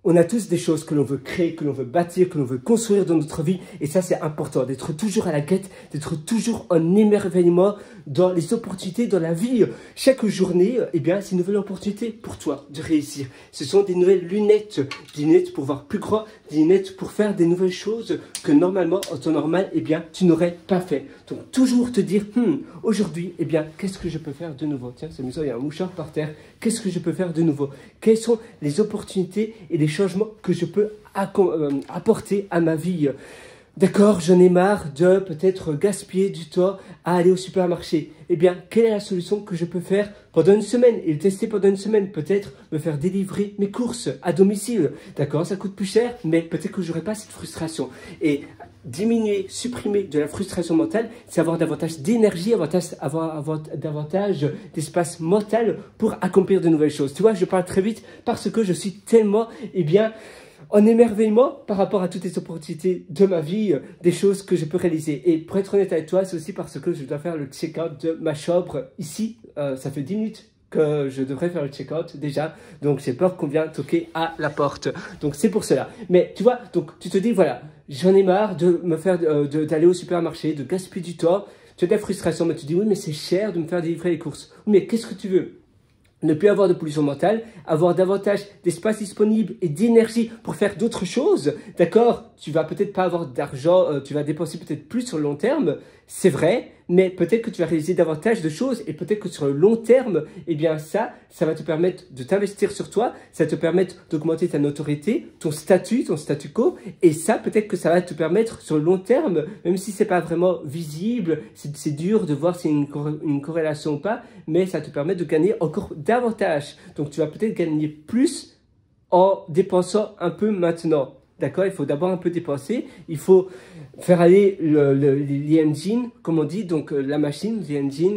On a tous des choses que l'on veut créer, que l'on veut bâtir, que l'on veut construire dans notre vie. Et ça, c'est important, d'être toujours à la quête, d'être toujours en émerveillement dans les opportunités, dans la vie. Chaque journée, eh bien, c'est une nouvelle opportunité pour toi de réussir. Ce sont des nouvelles lunettes, des lunettes pour voir plus grand, des lunettes pour faire des nouvelles choses que normalement, en temps normal, eh bien, tu n'aurais pas fait. Donc, toujours te dire, aujourd'hui, eh bien, qu'est-ce que je peux faire de nouveau? Tiens, c'est amusant, il y a un mouchoir par terre. Qu'est-ce que je peux faire de nouveau? Quelles sont les opportunités et les changements que je peux apporter à ma vie? D'accord, j'en ai marre de peut-être gaspiller du temps à aller au supermarché. Eh bien, quelle est la solution que je peux faire pendant une semaine et le tester pendant une semaine? Peut-être me faire délivrer mes courses à domicile. D'accord, ça coûte plus cher, mais peut-être que je n'aurai pas cette frustration. Et diminuer, supprimer de la frustration mentale, c'est avoir davantage d'énergie, avoir davantage d'espace mental pour accomplir de nouvelles choses. Tu vois, je parle très vite parce que je suis tellement, eh bien, en émerveillement par rapport à toutes les opportunités de ma vie, des choses que je peux réaliser. Et pour être honnête avec toi, c'est aussi parce que je dois faire le check-out de ma chambre ici. Ça fait 10 minutes que je devrais faire le check-out déjà. Donc, j'ai peur qu'on vienne toquer à la porte. Donc, c'est pour cela. Mais tu vois, donc tu te dis, voilà, j'en ai marre de me faire, d'aller au supermarché, de gaspiller du temps. Tu as de la frustration, mais tu dis, oui, mais c'est cher de me faire délivrer les courses. Oui, mais qu'est-ce que tu veux? Ne plus avoir de pollution mentale, avoir davantage d'espace disponible et d'énergie pour faire d'autres choses, d'accord? Tu vas peut-être pas avoir d'argent, tu vas dépenser peut-être plus sur le long terme, c'est vrai, mais peut-être que tu vas réaliser davantage de choses et peut-être que sur le long terme, eh bien ça va te permettre de t'investir sur toi, ça va te permettre d'augmenter ta notoriété, ton statu quo, et ça peut-être que ça va te permettre sur le long terme, même si c'est pas vraiment visible, c'est dur de voir s'il y a une corrélation ou pas, mais ça te permet de gagner encore davantage. Donc tu vas peut-être gagner plus en dépensant un peu maintenant. D'accord, il faut d'abord un peu dépenser, il faut faire aller l'engine, comme on dit, donc la machine,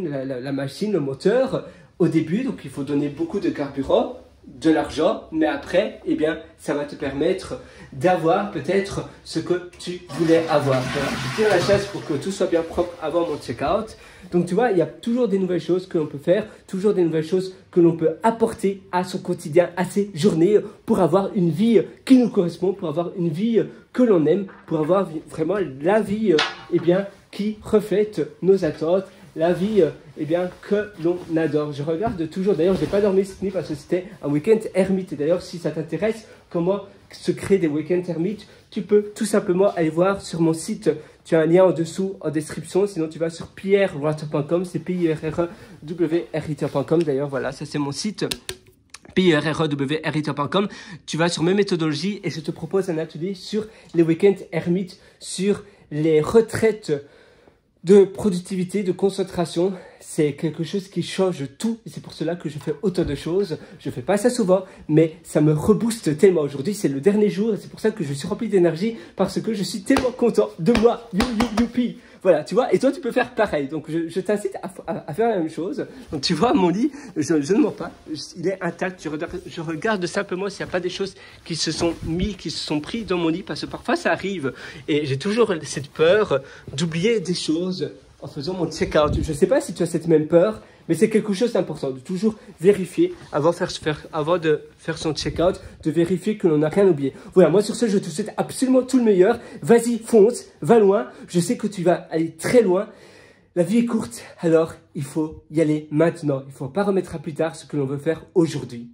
la machine, le moteur au début, donc il faut donner beaucoup de carburant, de l'argent, mais après, eh bien, ça va te permettre d'avoir peut-être ce que tu voulais avoir. Voilà, je tire la chaise pour que tout soit bien propre avant mon check-out. Donc, tu vois, il y a toujours des nouvelles choses que l'on peut faire, toujours des nouvelles choses que l'on peut apporter à son quotidien, à ses journées, pour avoir une vie qui nous correspond, pour avoir une vie que l'on aime, pour avoir vraiment la vie, eh bien, qui reflète nos attentes, la vie eh bien, que l'on adore. Je regarde toujours, d'ailleurs je n'ai pas dormi cette nuit parce que c'était un week-end ermite. Et d'ailleurs si ça t'intéresse, comment se créer des week-ends ermites, tu peux tout simplement aller voir sur mon site. Tu as un lien en dessous en description, sinon tu vas sur pierrewriter.com, c'est pierrewriter.com. D'ailleurs voilà, ça c'est mon site. pierrewriter.com. Tu vas sur mes méthodologies et je te propose un atelier sur les week-ends ermites, sur les retraites de productivité, de concentration. C'est quelque chose qui change tout et c'est pour cela que je fais autant de choses. Je fais pas ça souvent, mais ça me rebooste tellement. Aujourd'hui, c'est le dernier jour et c'est pour ça que je suis rempli d'énergie parce que je suis tellement content de moi. Youpi. Voilà, tu vois, et toi, tu peux faire pareil. Donc, je t'incite à faire la même chose. Donc, tu vois, mon lit, je ne mens pas, il est intact. Je regarde simplement s'il n'y a pas des choses qui se sont prises dans mon lit, parce que parfois, ça arrive. Et j'ai toujours cette peur d'oublier des choses en faisant mon check-out. Je ne sais pas si tu as cette même peur, mais c'est quelque chose d'important, de toujours vérifier avant de faire son check-out, de vérifier que l'on n'a rien oublié. Voilà, moi sur ce, je te souhaite absolument tout le meilleur. Vas-y, fonce, va loin. Je sais que tu vas aller très loin. La vie est courte, alors il faut y aller maintenant. Il ne faut pas remettre à plus tard ce que l'on veut faire aujourd'hui.